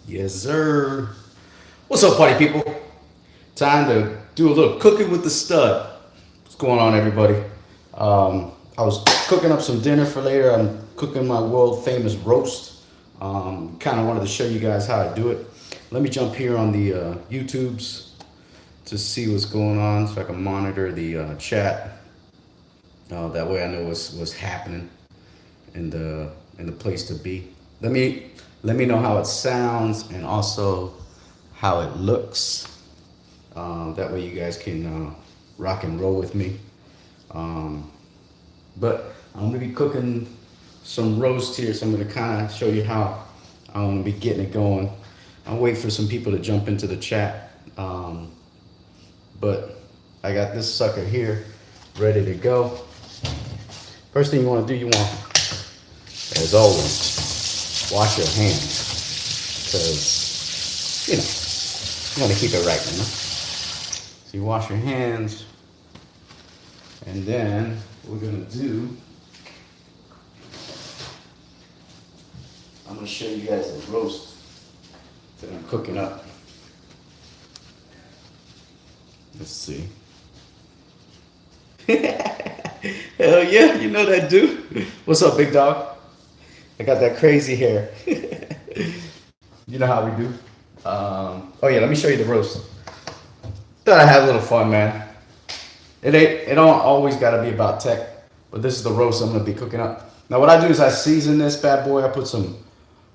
Yes, sir. What's up, party people? Time to do a little cooking with the stud. What's going on, everybody? I was cooking up some dinner for later. I'm cooking my world famous roast. Kind of wanted to show you guys how I do it. Let me jump here on the YouTubes to see what's going on, so I can monitor the chat. That way, I know what's happening in the place to be. Let me know how it sounds and also how it looks. That way you guys can rock and roll with me. But I'm gonna be cooking some roast here, so I'm gonna kind of show you how I'm gonna be getting it going. I'll wait for some people to jump into the chat. But I got this sucker here ready to go. First thing you want to do, you want, as always, wash your hands, because you want to keep it right, So you wash your hands, and then what we're gonna do, I'm gonna show you guys the roast that I'm cooking up. Let's see. Hell yeah, you know that dude. What's up, big dog? I got that crazy hair. You know how we do. Oh yeah, let me show you the roast. Thought I had a little fun, man. It don't always gotta be about tech, but this is the roast I'm gonna be cooking up. Now what I do is I season this bad boy. I put some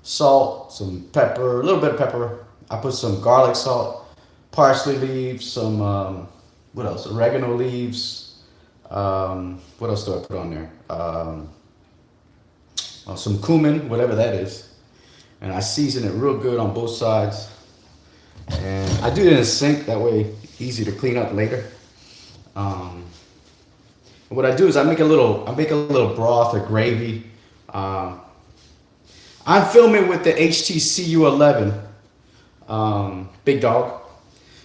salt, some pepper, a little bit of pepper. I put some garlic salt, parsley leaves, some what else? Oregano leaves. What else do I put on there? Some cumin, whatever that is. And I season it real good on both sides. And I do it in a sink, that way easy to clean up later. What I do is I make a little broth or gravy. I'm filming with the HTCU 11, big dog.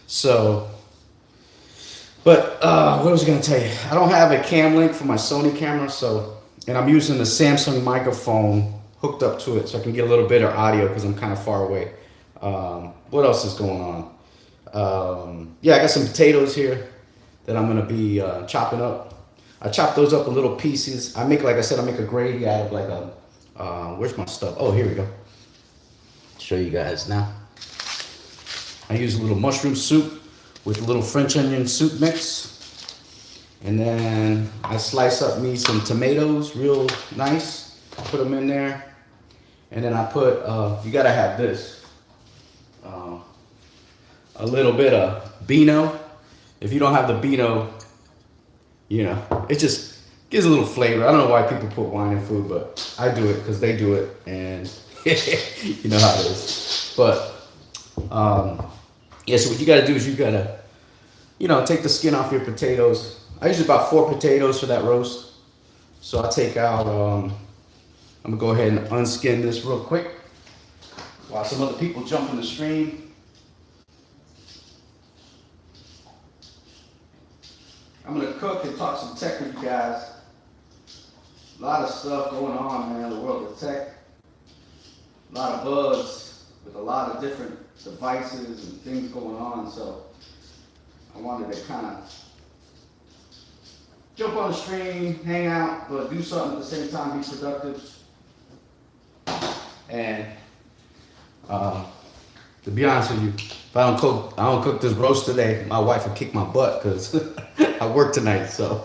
So, but what was I gonna tell you? I don't have a cam link for my Sony camera, and I'm using the Samsung microphone hooked up to it, so I can get a little bit of audio because I'm kind of far away. What else is going on? Yeah, I got some potatoes here that I'm gonna be chopping up. I chop those up in little pieces. Like I said, I make a gravy out of like a, where's my stuff? Oh, here we go. Show you guys now. I use a little mushroom soup with a little French onion soup mix. And then I slice up me some tomatoes real nice, put them in there. And then I put, you gotta have this, a little bit of Beano. If you don't have the Beano, it just gives a little flavor. I don't know why people put wine in food, but I do it because they do it, and you know how it is. But yeah, so what you gotta do is you gotta, take the skin off your potatoes. I use about 4 potatoes for that roast. So I take out, I'm gonna go ahead and unskin this real quick while some other people jump in the stream. I'm gonna cook and talk some tech with you guys. A lot of stuff going on, man, in the world of tech. A lot of buzz with a lot of different devices and things going on. So I wanted to kind of jump on the stream, hang out, but do something at the same time, be productive. And to be honest with you, if I don't cook this roast today, my wife will kick my butt because I work tonight. So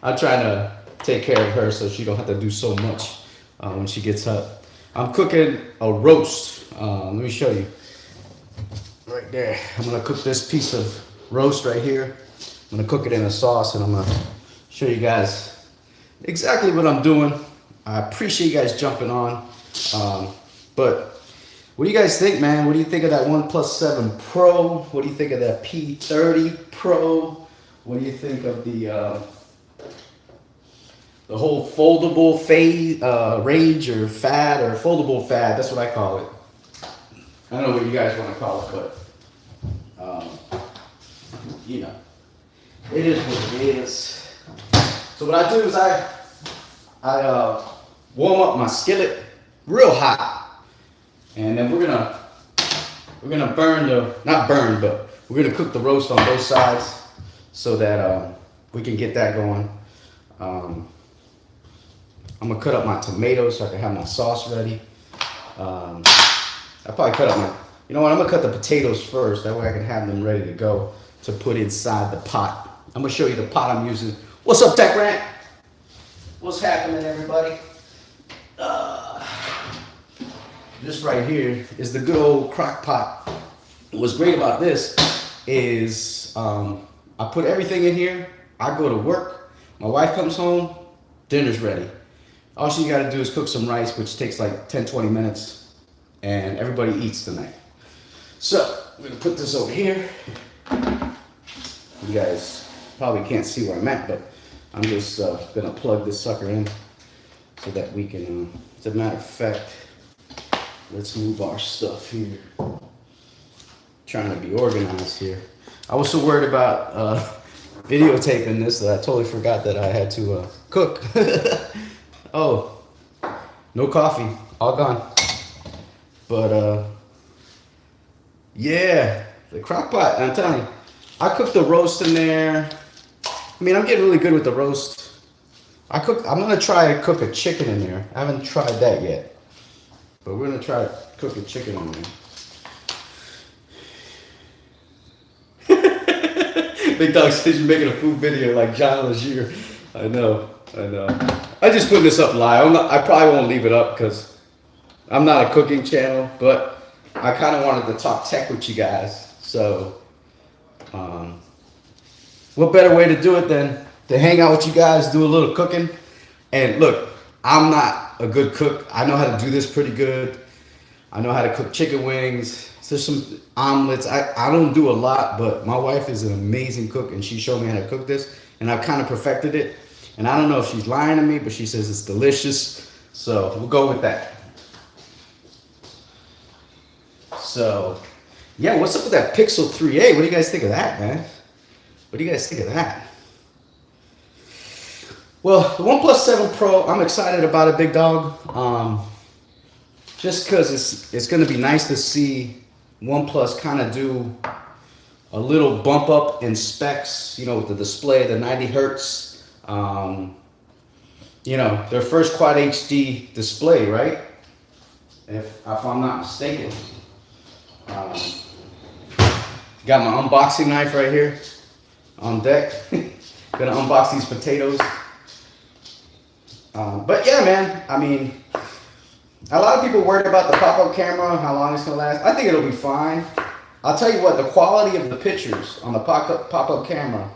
I'm trying to take care of her so she don't have to do so much when she gets up. I'm cooking a roast. Let me show you. Right there. I'm gonna cook this piece of roast right here. I'm gonna cook it in a sauce, and I'm gonna show you guys exactly what I'm doing. I appreciate you guys jumping on. But what do you guys think, man? What do you think of that OnePlus 7 Pro? What do you think of that P30 Pro? What do you think of the whole foldable range or fad, or foldable fad? That's what I call it. I don't know what you guys want to call it, but it is what it is. So what I do is I warm up my skillet real hot, and then we're gonna we're gonna burn the, not burn, but we're gonna cook the roast on both sides so that we can get that going. I'm gonna cut up my tomatoes so I can have my sauce ready. I probably cut up my, you know what, I'm gonna cut the potatoes first, that way I can have them ready to go to put inside the pot. I'm gonna show you the pot I'm using. What's up, Tech Rant? What's happening, everybody? This right here is the good old crock pot. What's great about this is I put everything in here. I go to work. My wife comes home. Dinner's ready. All she got to do is cook some rice, which takes like 10-20 minutes. And everybody eats tonight. So I'm going to put this over here. You guys probably can't see where I'm at, but I'm just going to plug this sucker in so that we can, as a matter of fact, let's move our stuff here. Trying to be organized here. I was so worried about videotaping this that I totally forgot that I had to cook. Oh, no coffee, all gone. But yeah, the crock pot, I'm telling you, I cooked the roast in there. I mean, I'm getting really good with the roast. I'm gonna try to cook a chicken in there. I haven't tried that yet. But we're gonna try to cook a chicken on there. Big Dog says you're making a food video like John Legier. I know. I just put this up live. I probably won't leave it up because I'm not a cooking channel, but I kind of wanted to talk tech with you guys. So, what better way to do it than to hang out with you guys, do a little cooking? And look, I'm not a good cook. I know how to do this pretty good. I know how to cook chicken wings. There's some omelets. I don't do a lot, but my wife is an amazing cook, and she showed me how to cook this, and I've kind of perfected it. And I don't know if she's lying to me, but she says it's delicious. So we'll go with that. So, yeah, what's up with that Pixel 3a? What do you guys think of that, man? What do you guys think of that? Well, the OnePlus 7 Pro, I'm excited about it, Big Dog. Just because it's going to be nice to see OnePlus kind of do a little bump up in specs, you know, with the display, the 90 hertz, you know, their first Quad HD display, right? If I'm not mistaken. Got my unboxing knife right here on deck. Gonna unbox these potatoes. But yeah, man, I mean, a lot of people worried about the pop-up camera, how long it's gonna last. I think it'll be fine. I'll tell you what, the quality of the pictures on the pop-up camera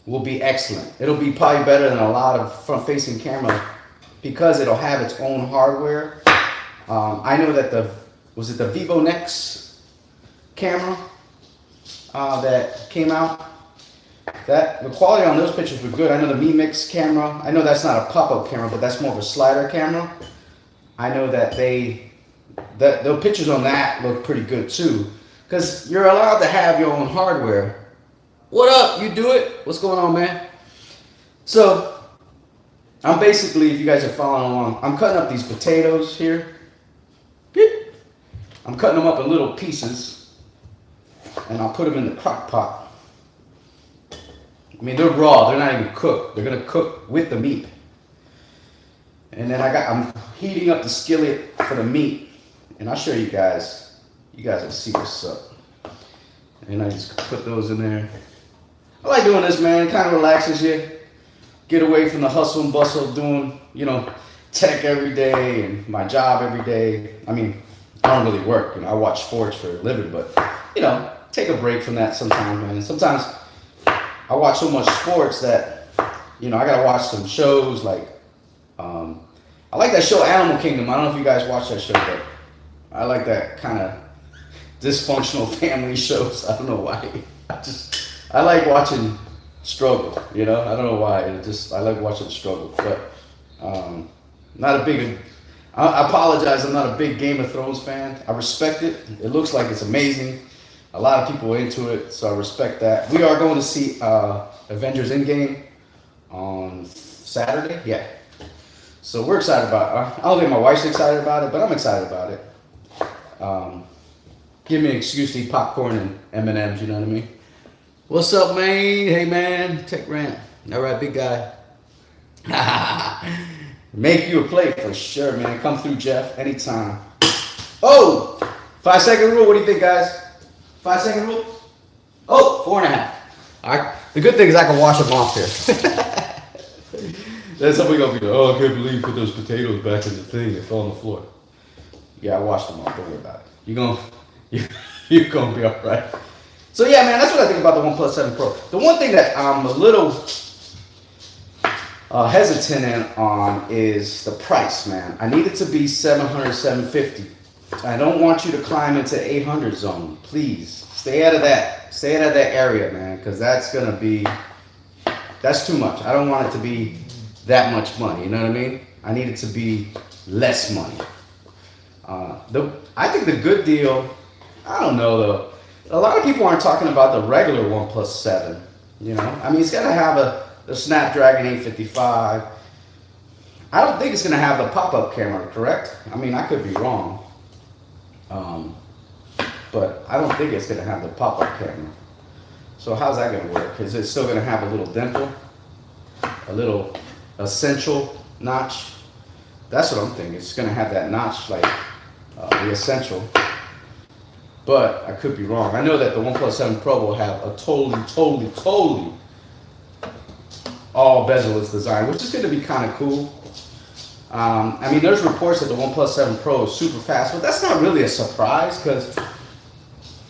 will be excellent. It'll be probably better than a lot of front-facing cameras because it'll have its own hardware. I know that was it the Vivo Nex camera that came out? The quality on those pictures were good. I know the Mi Mix camera, I know that's not a pop-up camera, but that's more of a slider camera. I know that the pictures on that look pretty good too. Because you're allowed to have your own hardware. What up? You do it? What's going on, man? So, I'm basically, if you guys are following along, I'm cutting up these potatoes here. Beep. I'm cutting them up in little pieces. And I'll put them in the crock pot. I mean, they're raw. They're not even cooked. They're going to cook with the meat. And then I'm heating up the skillet for the meat. And I'll show you guys. You guys will see what's up. And I just put those in there. I like doing this, man. It kind of relaxes you. Get away from the hustle and bustle of doing, you know, tech every day and my job every day. I mean, I don't really work. You know, I watch sports for a living, but, you know, take a break from that sometimes, man. Sometimes I watch so much sports that, you know, I got to watch some shows like, I like that show Animal Kingdom. I don't know if you guys watch that show, but I like that kind of dysfunctional family shows. I don't know why. I like watching struggle, you know? I don't know why. I like watching struggle. But not a big, I apologize, I'm not a big Game of Thrones fan. I respect it. It looks like it's amazing. A lot of people are into it, so I respect that. We are going to see Avengers Endgame on Saturday. Yeah. So we're excited about it. I don't think my wife's excited about it, but I'm excited about it. give me an excuse to eat popcorn and M&Ms, you know what I mean? What's up, man? Hey, man, Tech Rant. All right, big guy. Make you a plate for sure, man. Come through, Jeff, anytime. Oh, 5-second rule. What do you think, guys? 5-second rule? Oh, 4.5. All right. The good thing is I can wash them off here. Then somebody gonna be like, oh, I can't believe you put those potatoes back in the thing. They fell on the floor. Yeah, I washed them off. Don't worry about it. You're gonna be all right. So yeah, man, that's what I think about the OnePlus 7 Pro. The one thing that I'm a little hesitant on is the price, man. I need it to be 700, 750. I don't want you to climb into 800 zone. Please stay out of that. Stay out of that area, man, because that's too much. I don't want it to be that much money. You know what I mean? I need it to be less money. I think the good deal, I don't know though. A lot of people aren't talking about the regular OnePlus 7. You know, I mean, it's gonna have a Snapdragon 855. I don't think it's gonna have the pop-up camera, correct? I mean, I could be wrong. But I don't think it's gonna have the pop-up camera. So how's that gonna work? Is it still gonna have a little dimple? A little essential notch? That's what I'm thinking. It's gonna have that notch like the essential. But I could be wrong. I know that the OnePlus 7 Pro will have a totally all bezel-less design, which is gonna be kind of cool. I mean, there's reports that the OnePlus 7 Pro is super fast, but that's not really a surprise because,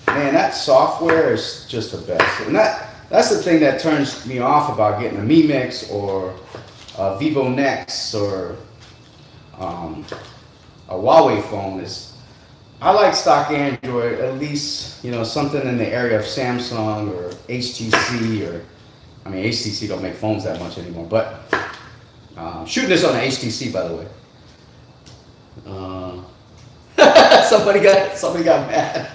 man, that software is just the best. And that's the thing that turns me off about getting a Mi Mix or a Vivo Nex or a Huawei phone is I like stock Android, at least, you know, something in the area of Samsung or HTC or, I mean, HTC don't make phones that much anymore, but shooting this on the HTC, by the way. Somebody got mad.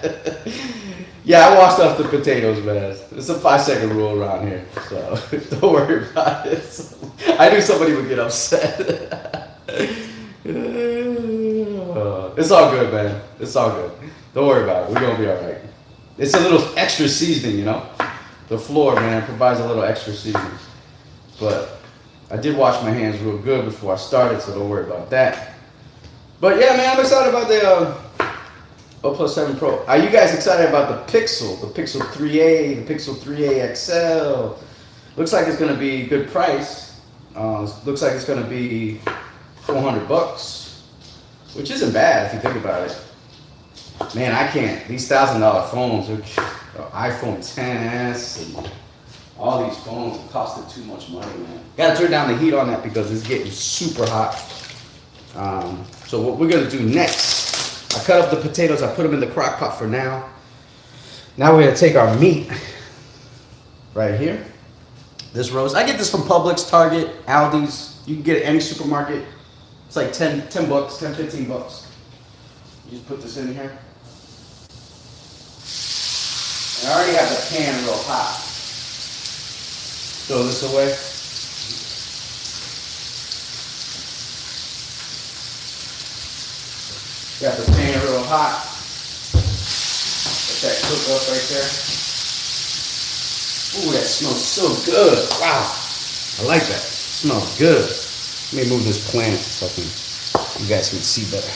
Yeah, I washed off the potatoes, man. It's a 5-second rule around here, so don't worry about it. I knew somebody would get upset. It's all good, man. It's all good. Don't worry about it. We're gonna be all right. It's a little extra seasoning, you know. The floor, man, provides a little extra seasoning. But I did wash my hands real good before I started, so don't worry about that. But yeah, man, I'm excited about the OnePlus 7 Pro. Are you guys excited about the Pixel 3a, the Pixel 3a XL? Looks like it's gonna be a good price. Looks like it's gonna be $400, which isn't bad if you think about it. Man, I can't. These $1,000 phones, iPhone XS and all these phones, it costed too much money, man. Gotta turn down the heat on that because it's getting super hot. So what we're gonna do next, I cut up the potatoes, I put them in the crock pot for now. Now we're gonna take our meat right here. This roast, I get this from Publix, Target, Aldi's. You can get it at any supermarket. It's like 10 bucks, 10, 15 bucks. You just put this in here. And I already have the pan real hot. Throw this away. Got the pan real hot. Let that cook up right there. Ooh, that smells so good. Wow. I like that. It smells good. Let me move this plant so you guys can see better.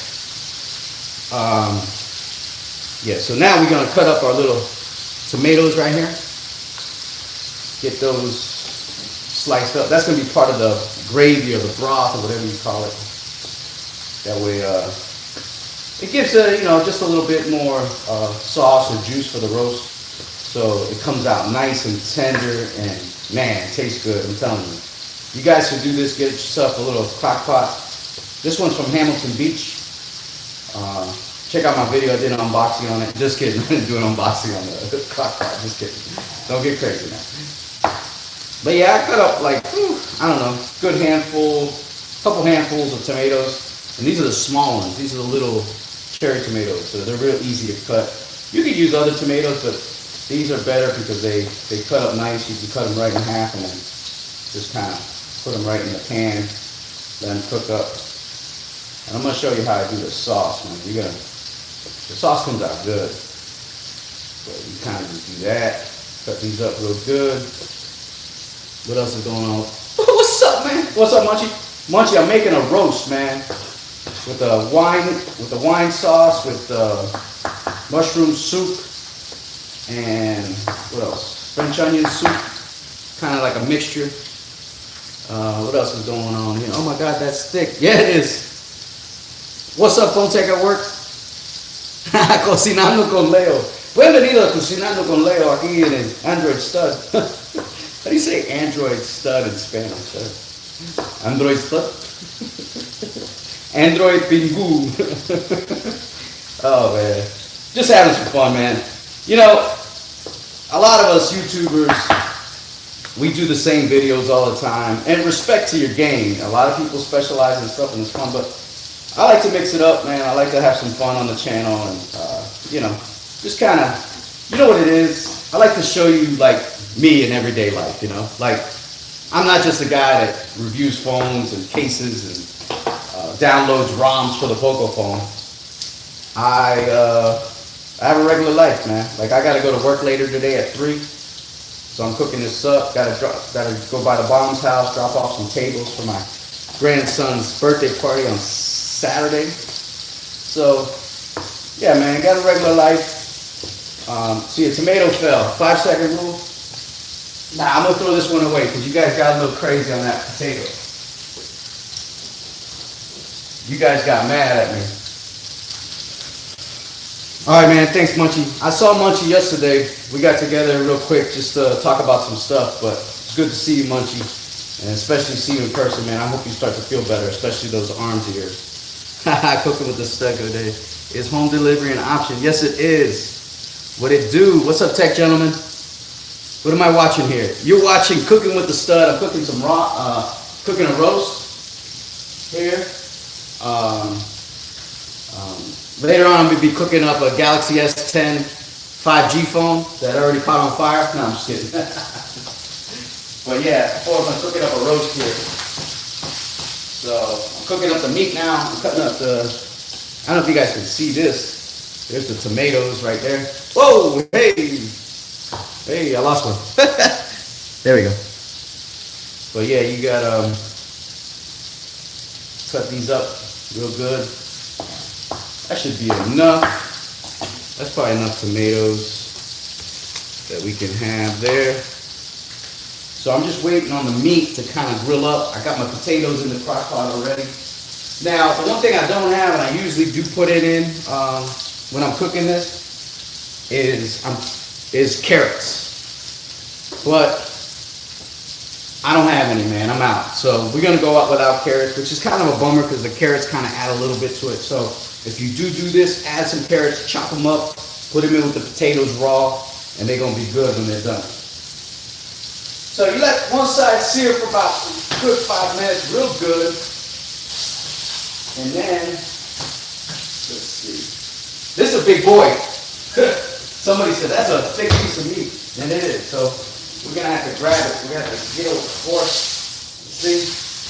Yeah, so now we're gonna cut up our little tomatoes right here. Get those sliced up. That's gonna be part of the gravy or the broth or whatever you call it. That way, it gives just a little bit more sauce or juice for the roast, so it comes out nice and tender and man, it tastes good. I'm telling you. You guys should do this. Get yourself a little crock pot. This one's from Hamilton Beach. Check out my video. I did an unboxing on it. Just kidding. I didn't do an unboxing on the crock pot. Just kidding. Don't get crazy now. But yeah, I cut up like, I don't know, good couple handfuls of tomatoes. And these are the small ones. These are the little cherry tomatoes. So they're real easy to cut. You could use other tomatoes, but these are better because they cut up nice. You can cut them right in half and then just kind of put them right in the pan, let them cook up. And I'm gonna show you how I do the sauce, man. The sauce comes out good. So you kind of just do that. Cut these up real good. What else is going on? What's up, man? What's up, Munchie? Munchie, I'm making a roast, man, with the wine sauce, with mushroom soup, and what else? French onion soup, kind of like a mixture. What else is going on here? Oh my God, that's thick. Yeah, it is. What's up, phone tech at work? Cocinando con Leo. Bienvenido a Cocinando con Leo aquí en el Android Stud. How do you say Android Stud in Spanish? Android Stud? Android Pingu. Oh man. Just having some fun, man. You know, a lot of us YouTubers, we do the same videos all the time. And respect to your game. A lot of people specialize in stuff and it's fun, but I like to mix it up, man. I like to have some fun on the channel and, you know, just kind of, you know what it is? I like to show you, like, me in everyday life, you know? Like, I'm not just a guy that reviews phones and cases and downloads ROMs for the Poco phone. I have a regular life, man. Like, I got to go to work later today at 3. So I'm cooking this up. Got to go by the Bomb's house, drop off some tables for my grandson's birthday party on Saturday. So, yeah, man, got a regular life. See, a tomato fell. 5-second rule. Nah, I'm going to throw this one away because you guys got a little crazy on that potato. You guys got mad at me. All right, man, thanks, Munchie. I saw Munchie yesterday. We got together real quick just to talk about some stuff, but it's good to see you, Munchie, and especially see you in person, man. I hope you start to feel better, especially those arms of yours. Cooking with the Stud Day. Is home delivery an option? Yes, it is. What it do? What's up, tech gentlemen? What am I watching here? You're watching Cooking with the Stud. I'm cooking some cooking a roast here. Later on, I'm going to be cooking up a Galaxy S10 5G phone that I already caught on fire. No, I'm just kidding. But yeah, of course, I'm cooking up a roast here. So I'm cooking up the meat now. I'm cutting up the, I don't know if you guys can see this. There's the tomatoes right there. Whoa, hey. Hey, I lost one. There we go. But yeah, you got cut these up real good. That should be enough. That's probably enough tomatoes that we can have there. So I'm just waiting on the meat to kind of grill up. I got my potatoes in the crock pot already. Now, the one thing I don't have, and I usually do put it in when I'm cooking this, is carrots. But I don't have any, man. I'm out. So we're going to go out without carrots, which is kind of a bummer because the carrots kind of add a little bit to it. So if you do this, add some carrots, chop them up, put them in with the potatoes raw, and they're going to be good when they're done. So you let one side sear for about a good 5 minutes, real good. And then, let's see. This is a big boy. Somebody said, that's a thick piece of meat. And it is. So we're going to have to grab it. We're going to have to get it with a fork. See?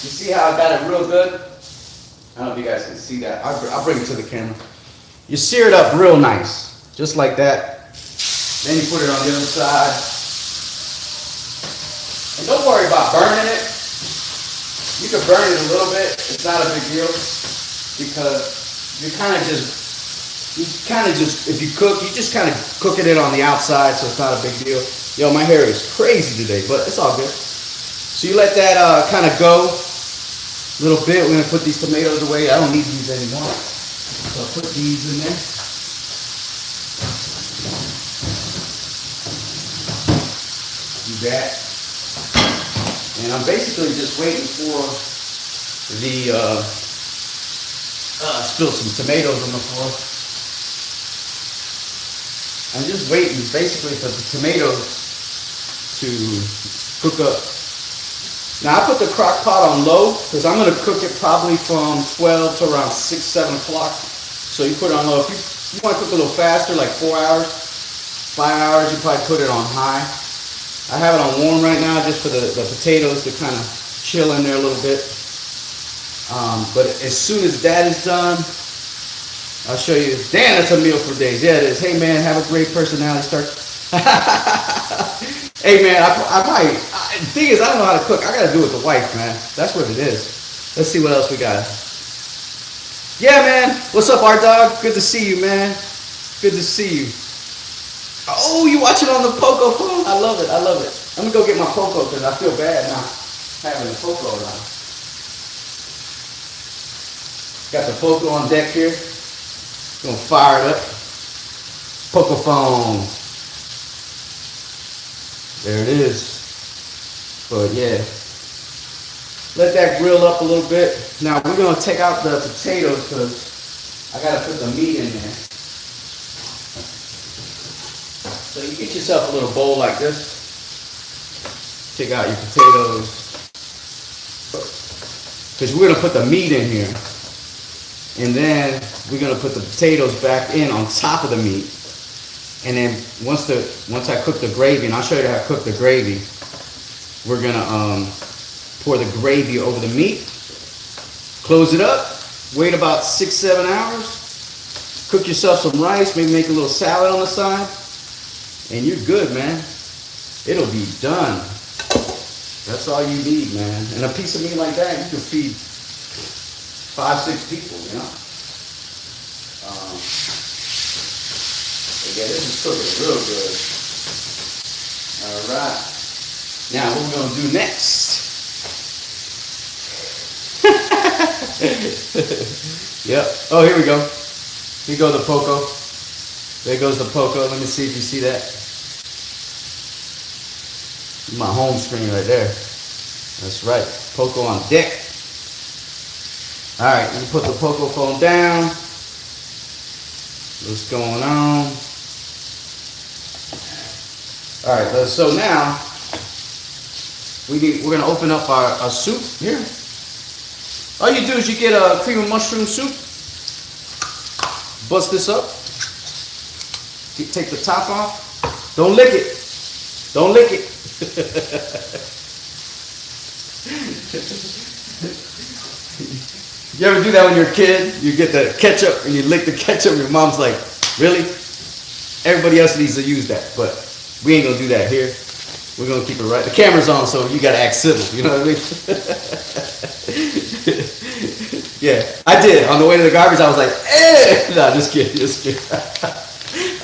You see how I got it real good? I don't know if you guys can see that. I'll bring it to the camera. You sear it up real nice. Just like that. Then you put it on the other side. And don't worry about burning it. You can burn it a little bit. It's not a big deal. Because if you cook, you just kind of cooking it on the outside, so it's not a big deal. Yo, my hair is crazy today, but it's all good. So you let that kind of go a little bit. We're going to put these tomatoes away. I don't need these anymore. So I'll put these in there. Do that. And I'm basically just waiting for the, spill some tomatoes on the floor. I'm just waiting basically for the tomatoes to cook up. Now I put the crock pot on low because I'm going to cook it probably from 12 to around 6, 7 o'clock. So you put it on low. If you want to cook a little faster, like 4 hours, 5 hours, you probably put it on high. I have it on warm right now just for the potatoes to kind of chill in there a little bit. But as soon as that is done, I'll show you. Damn, that's a meal for days. Yeah, it is. Hey man, have a great personality. Start. Hey man, the thing is, I don't know how to cook. I gotta do it with the wife, man. That's what it is. Let's see what else we got. Yeah, man. What's up, our dog? Good to see you, man. Good to see you. Oh, you watching on the Poco phone? I love it. I love it. Let me go get my Poco because I feel bad now having the Poco around. Got the Poco on deck here. Gonna fire it up. Poco phone. There it is. But yeah. Let that grill up a little bit. Now we're gonna take out the potatoes because I gotta put the meat in there. So you get yourself a little bowl like this. Take out your potatoes. Because we're gonna put the meat in here. And then we're gonna put the potatoes back in on top of the meat. And then once I cook the gravy, and I'll show you how to cook the gravy, we're gonna pour the gravy over the meat, close it up, wait about 6-7 hours, cook yourself some rice, maybe make a little salad on the side, and you're good, man. It'll be done. That's all you need, man. And a piece of meat like that, you can feed 5-6 people, you know. Yeah, this is cooking real good. All right. Now, what we're gonna do next? Yep. Oh, here we go. Here goes the Poco. There goes the Poco. Let me see if you see that. My home screen right there. That's right. Poco on deck. All right, let me put the Poco phone down. What's going on? All right, so now we're gonna open up our soup here. All you do is you get a cream of mushroom soup. Bust this up. Take the top off. Don't lick it. Don't lick it. You ever do that when you're a kid? You get the ketchup and you lick the ketchup. Your mom's like, really? Everybody else needs to use that, but we ain't gonna do that here. We're gonna keep it right. The camera's on, so you gotta act civil. You know what I mean? Yeah, I did. On the way to the garbage, I was like, eh! No, just kidding, just kidding.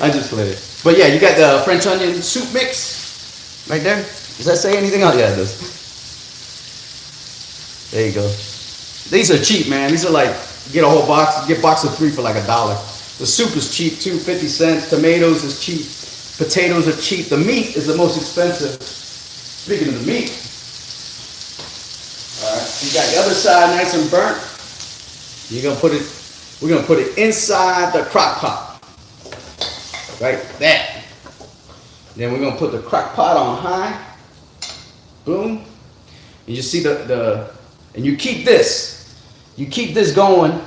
I just played it. But yeah, you got the French onion soup mix right there. Does that say anything else? Yeah, it does. There you go. These are cheap, man. These are like, get a whole box, get a box of 3 for like $1. The soup is cheap too, 50 cents. Tomatoes is cheap. Potatoes are cheap. The meat is the most expensive. Speaking of the meat. All right, you got the other side nice and burnt. We're gonna put it inside the crock pot. Right, that. Then we're gonna put the crock pot on high. Boom. And you see and you keep this. You keep this going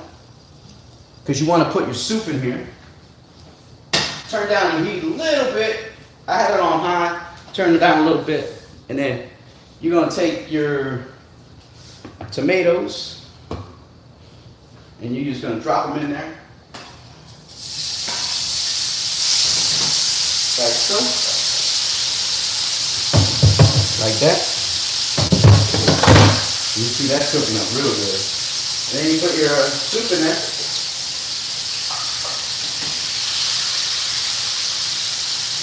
because you want to put your soup in here. Turn down the heat a little bit. I had it on high. Turn it down a little bit. And then you're going to take your tomatoes and you're just going to drop them in there. Like so. Like that. You see that's cooking up real good. And then you put your soup in there.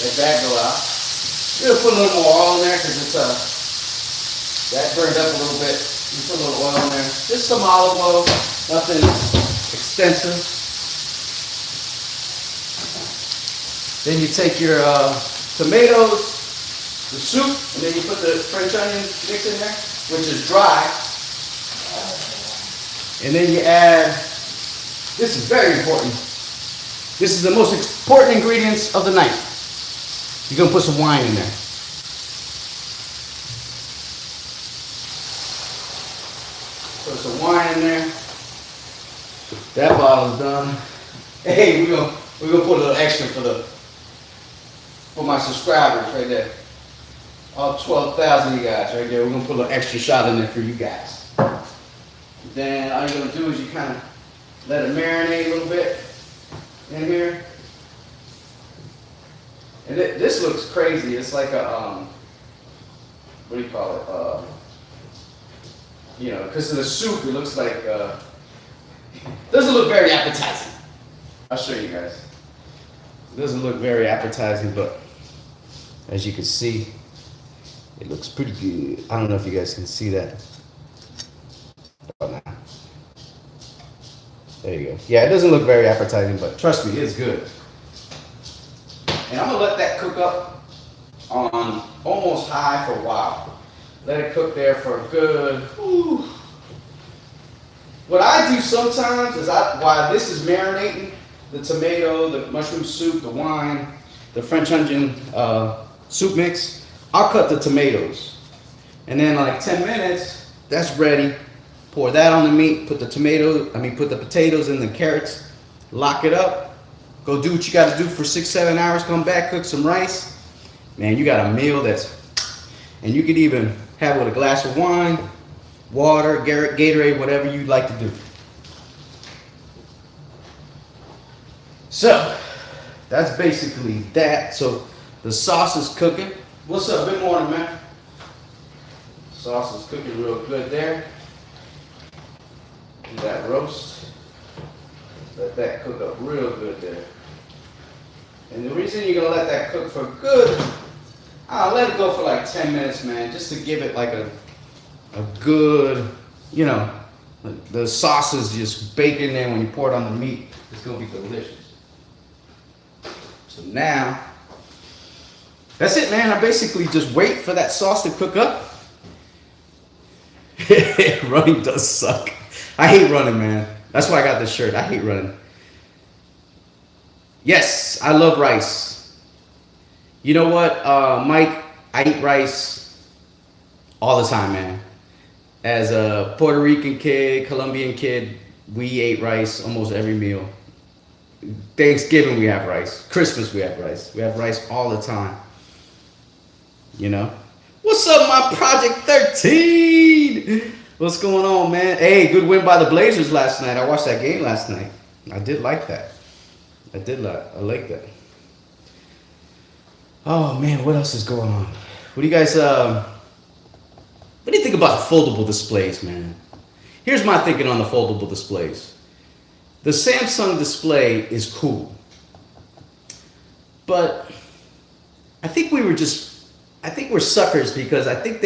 Let that go out. You're gonna put a little more oil in there because it's that burned up a little bit. You put a little oil in there. Just some olive oil, nothing extensive. Then you take your tomatoes, the soup, and then you put the French onion mix in there, which is dry. And then you add, this is very important. This is the most important ingredients of the night. You're gonna put some wine in there. Put some wine in there. That bottle's done. Hey, we're gonna put a little extra for my subscribers right there. All 12,000 of you guys right there. We're gonna put a little extra shot in there for you guys. Then all you're gonna do is you kind of let it marinate a little bit. in here. And this looks crazy. It's like a, what do you call it? You know, because of the soup, it looks like, doesn't look very appetizing. I'll show you guys. It doesn't look very appetizing, but as you can see, it looks pretty good. I don't know if you guys can see that. There you go. Yeah, it doesn't look very appetizing, but trust me, it's good. And I'm gonna let that cook up on almost high for a while. Let it cook there for a good, whew. What I do sometimes is while this is marinating, the tomato, the mushroom soup, the wine, the French onion soup mix, I'll cut the tomatoes. And then like 10 minutes, that's ready. Pour that on the meat, put the potatoes and the carrots, lock it up, go do what you gotta do for 6-7 hours, come back, cook some rice. Man, you got a meal and you could even have it with a glass of wine, water, Gatorade, whatever you like to do. So, that's basically that. So, the sauce is cooking. What's up? Good morning, man. Sauce is cooking real good there. Do that roast. Let that cook up real good there. And the reason you're gonna let that cook for good, I'll let it go for like 10 minutes, man, just to give it like a good, you know, the sauce is just baked in there when you pour it on the meat. It's gonna be delicious. So now, that's it, man. I basically just wait for that sauce to cook up. Running does suck. I hate running, man. That's why I got this shirt. I hate running. Yes, I love rice. You know what, Mike? I eat rice all the time, man. As a Puerto Rican kid, Colombian kid, we ate rice almost every meal. Thanksgiving we have rice. Christmas we have rice. We have rice all the time. You know? What's up, my Project 13? What's going on, man? Hey, good win by the Blazers last night. I watched that game last night. I did like that. I like that. Oh man, what else is going on? What do you guys what do you think about foldable displays, man? Here's my thinking on the foldable displays. The Samsung display is cool. But I think we're suckers because I think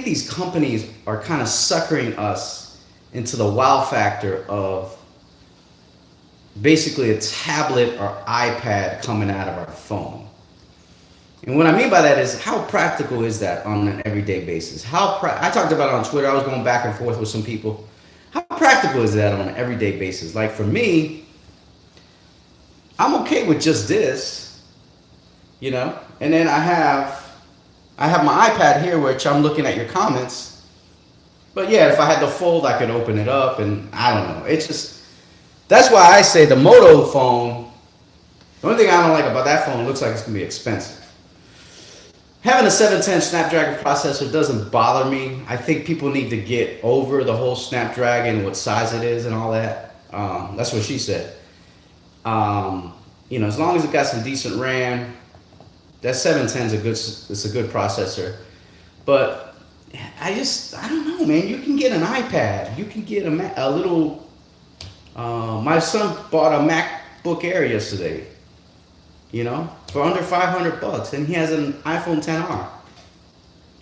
these companies are kind of suckering us into the wow factor of basically a tablet or iPad coming out of our phone. And what I mean by that is, how practical is that on an everyday basis? I talked about it on Twitter. I was going back and forth with some people. How practical is that on an everyday basis? Like for me, I'm okay with just this, you know? And then I have my iPad here, which I'm looking at your comments. But yeah, if I had the fold, I could open it up, and I don't know. It's just, that's why I say the Moto phone, the only thing I don't like about that phone, it looks like it's gonna be expensive. Having a 710 Snapdragon processor doesn't bother me. I think people need to get over the whole Snapdragon, what size it is and all that. That's what she said. You know, as long as it got some decent RAM, that 710 is a good processor. But I don't know, man. You can get an iPad. You can get a little. My son bought a MacBook Air yesterday. You know, for under $500, and he has an iPhone XR.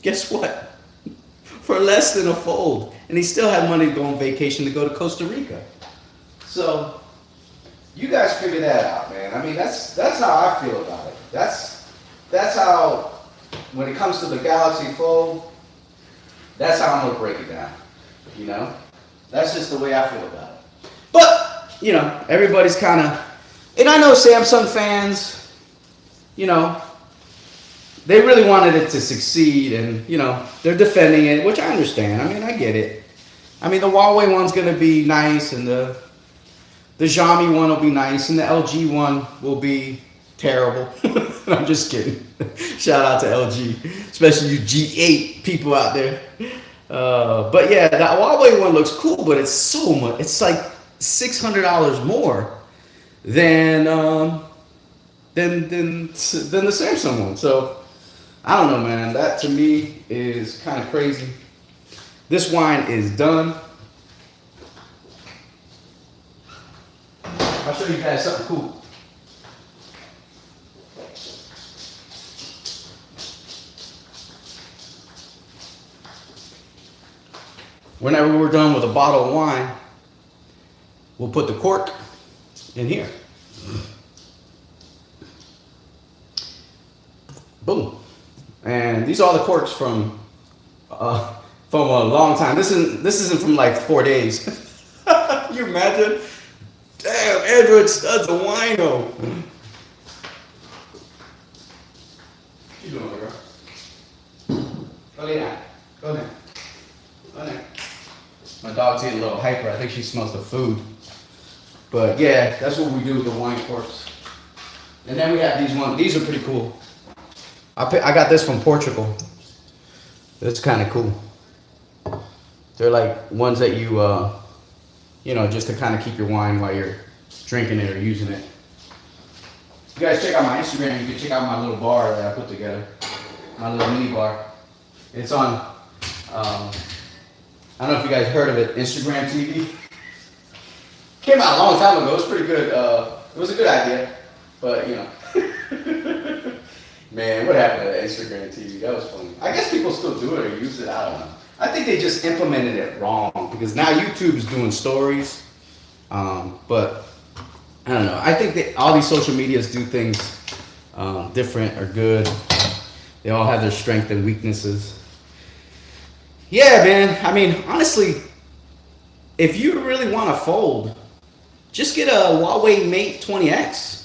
Guess what? For less than a fold, and he still had money to go on vacation to go to Costa Rica. So, you guys figure that out, man. I mean, that's how I feel about it. That's how, when it comes to the Galaxy Fold, that's how I'm gonna break it down. You know, that's just the way I feel about it. But you know, everybody's kind of. And I know Samsung fans, you know, they really wanted it to succeed, and, you know, they're defending it, which I understand. I mean, I get it. I mean, the Huawei one's going to be nice, and the Xiaomi one will be nice, and the LG one will be terrible. I'm just kidding. Shout out to LG, especially you G8 people out there. But yeah, the Huawei one looks cool, but it's so much. It's like $600 more. than than the Samsung one. So I don't know, man. That to me is kind of crazy. This wine is done. I'll show you guys something cool. Whenever we're done with a bottle of wine, we'll put the cork in here. Boom. And these are all the corks from a long time. This isn't from like 4 days. Can you imagine? Damn, Android Stud's a wino. What you doing, girl? Go lay down. Go there. Go there. My dog's getting a little hyper. I think she smells the food. But yeah, that's what we do with the wine corks. And then we have these ones. These are pretty cool. I got this from Portugal. It's kind of cool. They're like ones that you, just to kind of keep your wine while you're drinking it or using it. You guys check out my Instagram. You can check out my little bar that I put together. My little mini bar. It's on, I don't know if you guys heard of it, Instagram TV. Came out a long time ago. It was pretty good. It was a good idea. But, man, what happened to Instagram TV? That was funny. I guess people still do it or use it. I don't know. I think they just implemented it wrong because now YouTube is doing stories. But I don't know. I think that all these social medias do things different or good. They all have their strengths and weaknesses. Yeah, man. I mean, honestly, if you really want to fold, just get a Huawei Mate 20X.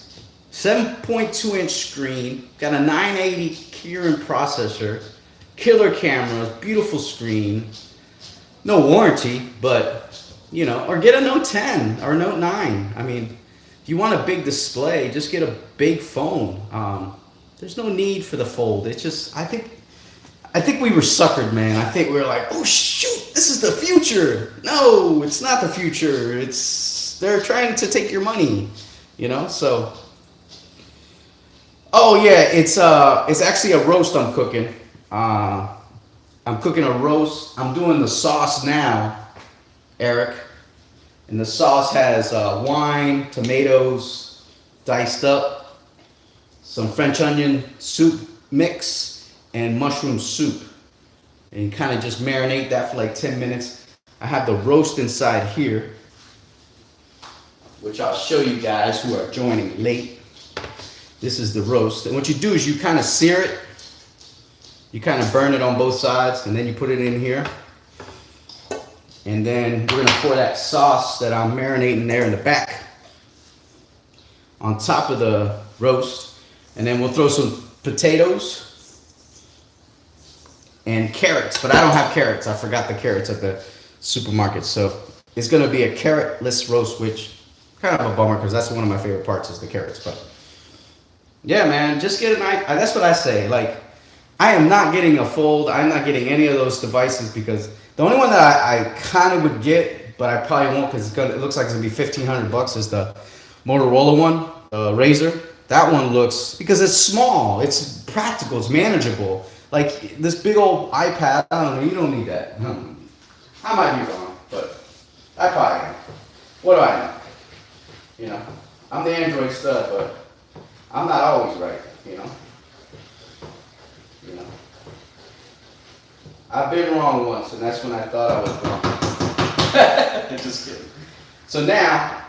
7.2 inch screen, got a 980 Kirin processor, killer cameras, beautiful screen, no warranty, but or get a Note 10 or Note 9. I mean, if you want a big display, just get a big phone. There's no need for the fold. It's just, I think we were suckered, man. I think we were like, oh shoot, this is the future. No, it's not the future. They're trying to take your money, so. Oh yeah, it's actually a roast I'm cooking. I'm cooking a roast. I'm doing the sauce now, Eric. And the sauce has wine, tomatoes, diced up, some French onion soup mix, and mushroom soup. And you kind of just marinate that for like 10 minutes. I have the roast inside here, which I'll show you guys who are joining late. This is the roast. And what you do is you kind of sear it. You kind of burn it on both sides, and then you put it in here. And then we're gonna pour that sauce that I'm marinating there in the back on top of the roast. And then we'll throw some potatoes and carrots, but I don't have carrots. I forgot the carrots at the supermarket. So it's gonna be a carrotless roast, which kind of a bummer because that's one of my favorite parts is the carrots. But yeah, man, just get an idea. That's what I say. Like, I am not getting a fold. I'm not getting any of those devices because the only one that I kind of would get, but I probably won't because it looks like it's gonna be $1,500 is the Motorola one, Razr. That one looks, because it's small, it's practical, it's manageable. Like this big old iPad, I don't know, you don't need that. I might be wrong, but I probably am. What do I know? I'm the Android stud, but I'm not always right, I've been wrong once, and that's when I thought I was wrong. Just kidding. So now,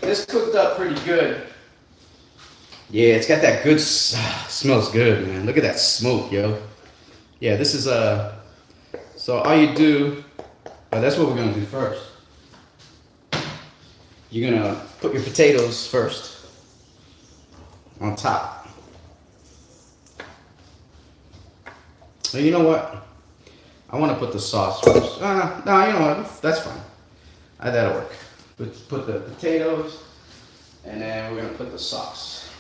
this cooked up pretty good. Yeah, it's got that good, smells good, man. Look at that smoke, yo. Yeah, this is, so all you do, that's what we're gonna do first. You're gonna put your potatoes first on top. And you know what? I want to put the sauce first. No, you know what? That's fine. That'll work. Put the potatoes, and then we're gonna put the sauce.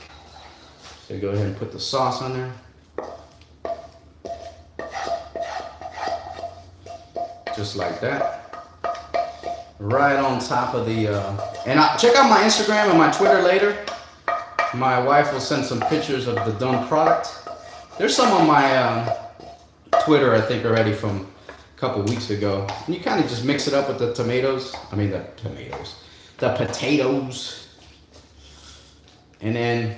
So go ahead and put the sauce on there. Just like that. right on top of the. Check out my Instagram and my Twitter later. My wife will send some pictures of the done product. There's some on my Twitter, I think, already from a couple weeks ago. And you kind of just mix it up with the tomatoes. The potatoes. And then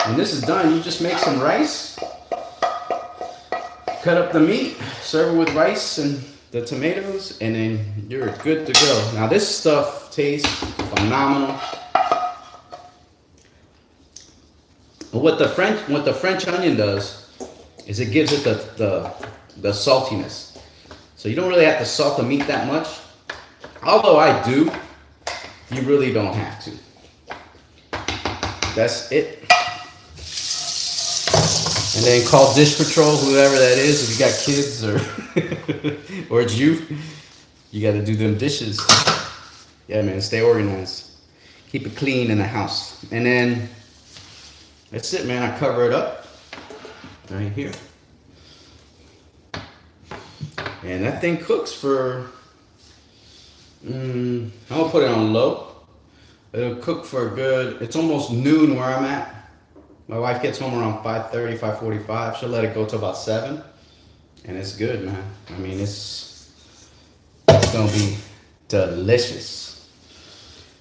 when this is done, you just make some rice. Cut up the meat, serve it with rice and the tomatoes, and then you're good to go. Now this stuff tastes phenomenal. What the French onion does is it gives it the saltiness. So you don't really have to salt the meat that much. Although I do, you really don't have to. That's it. And then call dish patrol, whoever that is, if you got kids or it's you got to do them dishes. Yeah, man, stay organized. Keep it clean in the house. And then that's it, man. I cover it up right here. And that thing cooks for, I'm gonna put it on low. It'll cook for a good, it's almost noon where I'm at. My wife gets home around 5:30, 5:45. She'll let it go to about 7. And it's good, man. I mean, it's gonna be delicious.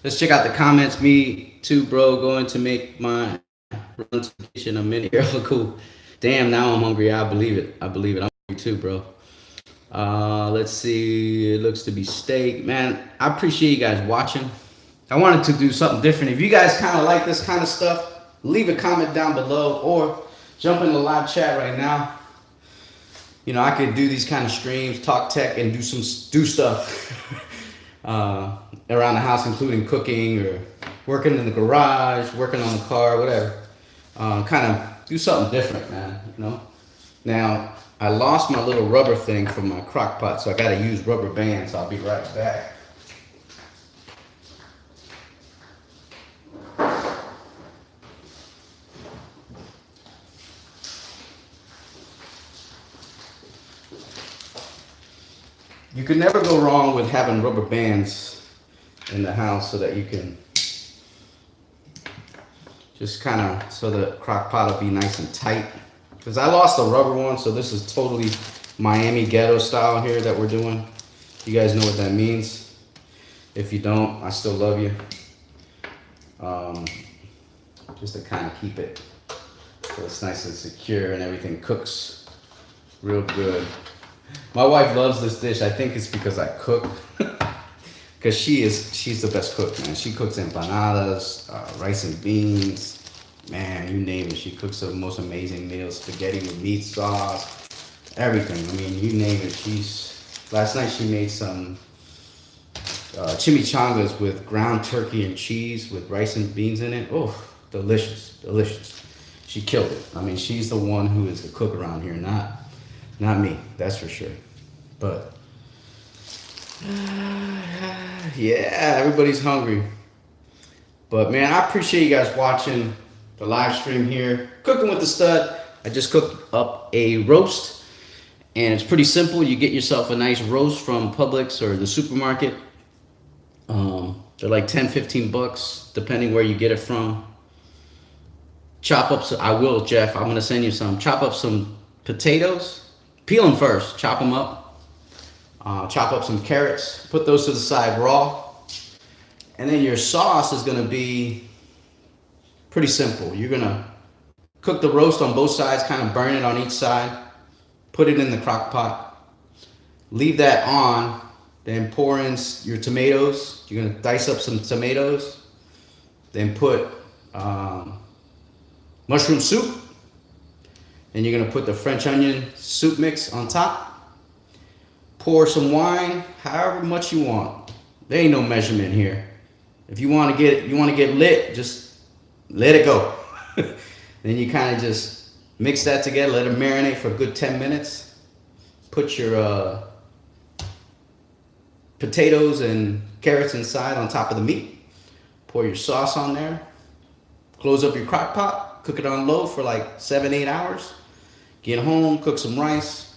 Let's check out the comments. Me too, bro. Going to make my run to the kitchen in a minute. Oh, cool. Damn, now I'm hungry. I believe it. I'm hungry too, bro. Let's see. It looks to be steak. Man, I appreciate you guys watching. I wanted to do something different. If you guys kind of like this kind of stuff, leave a comment down below or jump in the live chat right now. You know, I could do these kind of streams, talk tech, and do stuff around the house, including cooking or working in the garage, working on the car, whatever. Kind of do something different, man, you know. Now, I lost my little rubber thing from my crock pot, so I got to use rubber bands. I'll be right back. You can never go wrong with having rubber bands in the house so that you can just kind of, so the crock pot will be nice and tight. Because I lost the rubber one, so this is totally Miami ghetto style here that we're doing. You guys know what that means. If you don't, I still love you. Just to kind of keep it so it's nice and secure and everything cooks real good. My wife loves this dish. I think it's because I cook. Because she's the best cook, man. She cooks empanadas, rice and beans. Man, you name it. She cooks the most amazing meals. Spaghetti with meat sauce. Everything. I mean, you name it. Last night she made some chimichangas with ground turkey and cheese with rice and beans in it. Oh, delicious, delicious. She killed it. I mean, she's the one who is the cook around here, not me, that's for sure. But yeah, everybody's hungry. But man, I appreciate you guys watching the live stream here. Cooking with the Stud. I just cooked up a roast, and it's pretty simple. You get yourself a nice roast from Publix or the supermarket. They're like 10, 15 bucks, depending where you get it from. Chop up some, Jeff, I'm gonna send you some. Chop up some potatoes. Peel them first, chop them up. Chop up some carrots, put those to the side raw. And then your sauce is gonna be pretty simple. You're gonna cook the roast on both sides, kind of burn it on each side. Put it in the crock pot. Leave that on, then pour in your tomatoes. You're gonna dice up some tomatoes. Then put mushroom soup. And you're gonna put the French onion soup mix on top. Pour some wine, however much you want. There ain't no measurement here. If you want to get lit, just let it go. Then you kind of just mix that together, let it marinate for a good 10 minutes. Put your potatoes and carrots inside on top of the meat. Pour your sauce on there. Close up your crock pot. Cook it on low for like 7-8 hours. Get home, cook some rice,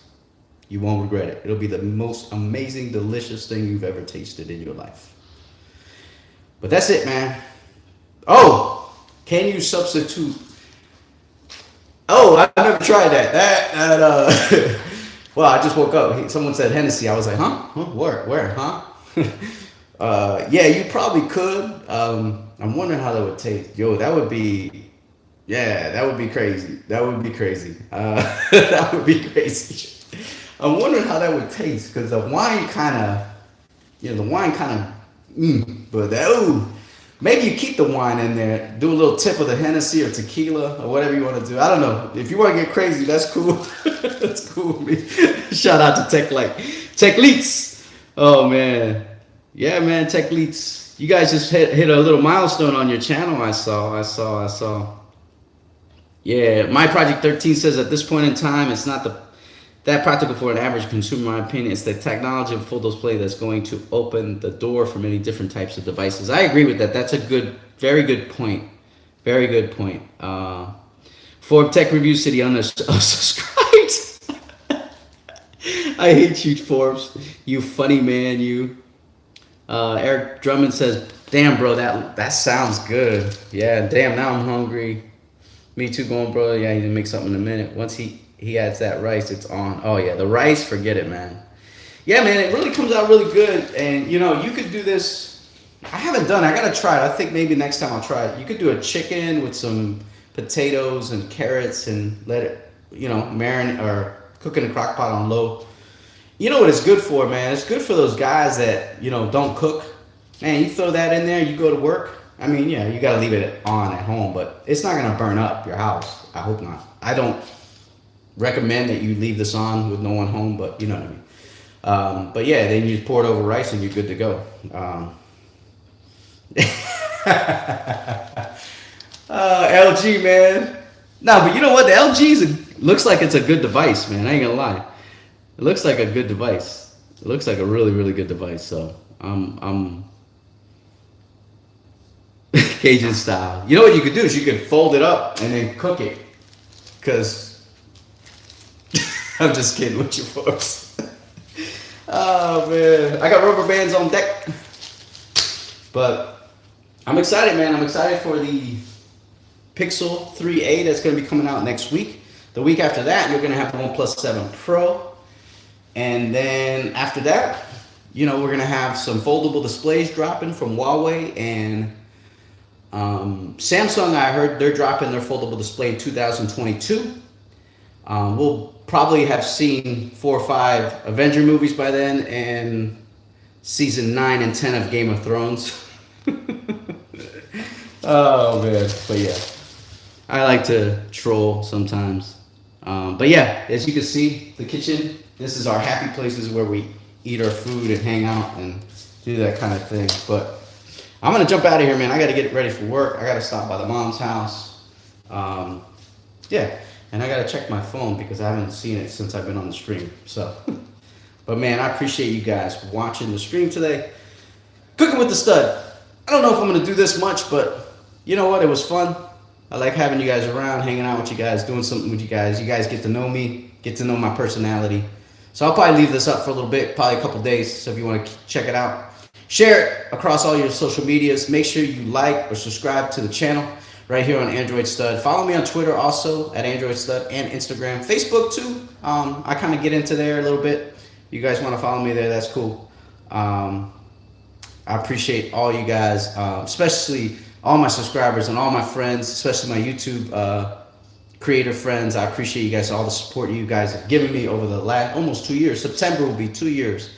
You won't regret it. It'll be the most amazing, delicious thing you've ever tasted in your life. But that's it, man. Oh, can you substitute? Oh, I've never tried that. Well, I just woke up. Someone said Hennessy. I was like, huh? Where? Huh? Yeah, you probably could. I'm wondering how that would taste. Yo, that would be, yeah, that would be crazy. That would be crazy. That would be crazy. I'm wondering how that would taste because the wine kind of, but that, ooh, maybe you keep the wine in there, do a little tip of the Hennessy or tequila or whatever you want to do. I don't know. If you want to get crazy, that's cool. That's cool with me. Shout out to Tech Leaks. Oh, man. Yeah, man, Tech Leaks. You guys just hit a little milestone on your channel. I saw. Yeah, My Project 13 says at this point in time, it's not that practical for an average consumer, in my opinion. It's the technology of full display that's going to open the door for many different types of devices. I agree with that. That's a very good point. Very good point. Forbes Tech Review City unsubscribed. I hate you, Forbes. You funny man, you. Eric Drummond says, damn, bro, that sounds good. Yeah, damn, now I'm hungry. Me too, going, bro. Yeah, he can make something in a minute. Once he adds that rice, it's on. Oh, yeah, the rice, forget it, man. Yeah, man, it really comes out really good. And, you could do this. I haven't done it. I got to try it. I think maybe next time I'll try it. You could do a chicken with some potatoes and carrots and let it, marinate or cook in a crock pot on low. You know what it's good for, man? It's good for those guys that, don't cook. Man, you throw that in there, you go to work. I mean, yeah, you got to leave it on at home, but it's not going to burn up your house. I hope not. I don't recommend that you leave this on with no one home, but you know what I mean. But yeah, then you pour it over rice and you're good to go. LG, man. No, but you know what? The LG looks like it's a good device, man. I ain't gonna lie. It looks like a good device. It looks like a really, really good device. So I'm Cajun style. You know what you could do is you could fold it up and then cook it. Cause I'm just kidding with you folks. Oh man, I got rubber bands on deck. But I'm excited, man. I'm excited for the Pixel 3a that's gonna be coming out next week. The week after that, you're gonna have the OnePlus 7 Pro. And then after that, we're gonna have some foldable displays dropping from Huawei and Samsung. I heard they're dropping their foldable display in 2022. We'll probably have seen 4 or 5 Avenger movies by then and season 9 and 10 of Game of Thrones. Oh man, but yeah, I like to troll sometimes. But yeah, as you can see, the kitchen, this is our happy places where we eat our food and hang out and do that kind of thing. But I'm going to jump out of here, man. I got to get ready for work. I got to stop by the mom's house. Yeah, and I got to check my phone because I haven't seen it since I've been on the stream. So, but man, I appreciate you guys watching the stream today. Cooking with the Stud. I don't know if I'm going to do this much, but you know what? It was fun. I like having you guys around, hanging out with you guys, doing something with you guys. You guys get to know me, get to know my personality. So I'll probably leave this up for a little bit, probably a couple days. So if you want to check it out, share it across all your social medias. Make sure you like or subscribe to the channel right here on Android Stud. Follow me on Twitter also at Android Stud and Instagram. Facebook too. I kind of get into there a little bit. You guys want to follow me there, that's cool. I appreciate all you guys, especially all my subscribers and all my friends, especially my YouTube creator friends. I appreciate you guys, all the support you guys have given me over the last almost 2 years. September will be 2 years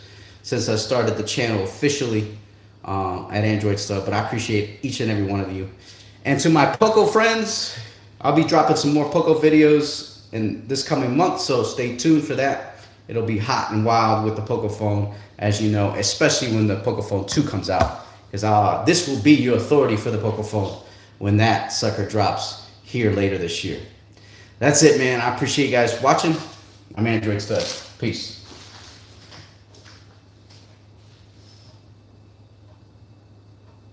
since I started the channel officially at Android Stud, but I appreciate each and every one of you. And to my Poco friends, I'll be dropping some more Poco videos in this coming month, so stay tuned for that. It'll be hot and wild with the Poco phone, as you know, especially when the Poco Phone 2 comes out, because this will be your authority for the Poco phone when that sucker drops here later this year. That's it, man. I appreciate you guys watching. I'm Android Stud. Peace.